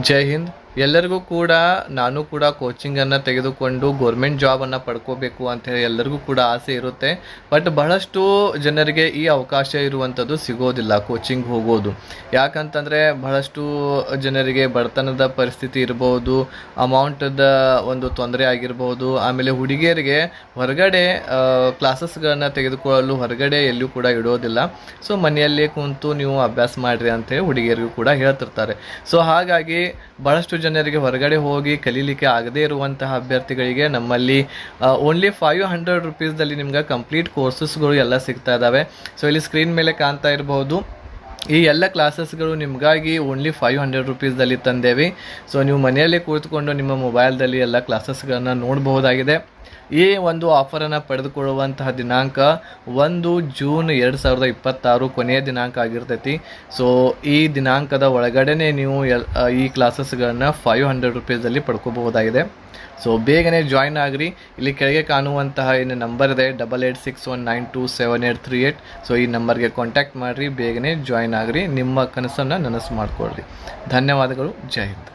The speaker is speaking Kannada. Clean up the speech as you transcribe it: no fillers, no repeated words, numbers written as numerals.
ಜೈ ಹಿಂದ್. ಎಲ್ಲರಿಗೂ ಕೂಡ ನಾನು ಕೂಡ ಕೋಚಿಂಗನ್ನು ತೆಗೆದುಕೊಂಡು ಗೋರ್ಮೆಂಟ್ ಜಾಬನ್ನು ಪಡ್ಕೋಬೇಕು ಅಂತ ಹೇಳಿ ಎಲ್ಲರಿಗೂ ಕೂಡ ಆಸೆ ಇರುತ್ತೆ. ಬಟ್ ಬಹಳಷ್ಟು ಜನರಿಗೆ ಈ ಅವಕಾಶ ಇರುವಂಥದ್ದು ಸಿಗೋದಿಲ್ಲ ಕೋಚಿಂಗ್ ಹೋಗೋದು. ಯಾಕಂತಂದರೆ ಬಹಳಷ್ಟು ಜನರಿಗೆ ಬಡತನದ ಪರಿಸ್ಥಿತಿ ಇರ್ಬೋದು, ಅಮೌಂಟದ ಒಂದು ತೊಂದರೆ ಆಗಿರ್ಬೋದು, ಆಮೇಲೆ ಹುಡುಗಿಯರಿಗೆ ಹೊರಗಡೆ ಕ್ಲಾಸಸ್ಗಳನ್ನು ತೆಗೆದುಕೊಳ್ಳಲು ಹೊರಗಡೆ ಎಲ್ಲೂ ಕೂಡ ಇಡೋದಿಲ್ಲ. ಸೊ ಮನೆಯಲ್ಲೇ ಕುಂತು ನೀವು ಅಭ್ಯಾಸ ಮಾಡಿರಿ ಅಂತೇಳಿ ಹುಡುಗಿಯರಿಗೂ ಕೂಡ ಹೇಳ್ತಿರ್ತಾರೆ. ಸೊ ಹಾಗಾಗಿ ಬಹಳಷ್ಟು ಜನರಿಗೆ ಹೊರಗಡೆ ಹೋಗಿ ಕಲೀಲಿಕ್ಕೆ ಆಗದೇ ಇರುವಂತಹ ಅಭ್ಯರ್ಥಿಗಳಿಗೆ ನಮ್ಮಲ್ಲಿ ಓನ್ಲಿ 500 ರುಪೀಸ್ದಲ್ಲಿ ನಿಮ್ಗೆ ಕಂಪ್ಲೀಟ್ ಕೋರ್ಸಸ್ಗಳು ಎಲ್ಲ ಸಿಗ್ತಾ ಇದ್ದಾವೆ. ಸೊ ಇಲ್ಲಿ ಸ್ಕ್ರೀನ್ ಮೇಲೆ ಕಾಣ್ತಾ ಇರಬಹುದು, ಈ ಎಲ್ಲ ಕ್ಲಾಸಸ್ಗಳು ನಿಮಗಾಗಿ ಓನ್ಲಿ 500 ರುಪೀಸ್ದಲ್ಲಿ ತಂದೇವಿ. ಸೊ ನೀವು ಮನೆಯಲ್ಲೇ ಕೂತ್ಕೊಂಡು ನಿಮ್ಮ ಮೊಬೈಲ್ದಲ್ಲಿ ಎಲ್ಲ ಕ್ಲಾಸಸ್ಗಳನ್ನು ನೋಡಬಹುದಾಗಿದೆ. ಈ ಒಂದು ಆಫರನ್ನು ಪಡೆದುಕೊಳ್ಳುವಂತಹ ದಿನಾಂಕ 1 ಜೂನ್ 2026 ಕೊನೆಯ ದಿನಾಂಕ ಆಗಿರ್ತೈತಿ. ಸೊ ಈ ದಿನಾಂಕದ ಒಳಗಡೆ ನೀವು ಈ ಕ್ಲಾಸಸ್ಗಳನ್ನು 500 ರುಪೀಸಲ್ಲಿ ಪಡ್ಕೋಬಹುದಾಗಿದೆ. ಸೊ ಬೇಗನೆ ಜಾಯ್ನ್ ಆಗಿರಿ. ಇಲ್ಲಿ ಕೆಳಗೆ ಕಾಣುವಂತಹ ಏನು ನಂಬರ್ ಇದೆ 8861927838. ಸೊ ಈ ನಂಬರ್ಗೆ ಕಾಂಟ್ಯಾಕ್ಟ್ ಮಾಡಿರಿ, ಬೇಗನೆ ಜಾಯ್ನ್ ಆಗಿರಿ, ನಿಮ್ಮ ಕನಸನ್ನು ನನಸು ಮಾಡಿಕೊಳ್ಳ್ರಿ. ಧನ್ಯವಾದಗಳು. ಜೈ ಹಿಂದ್.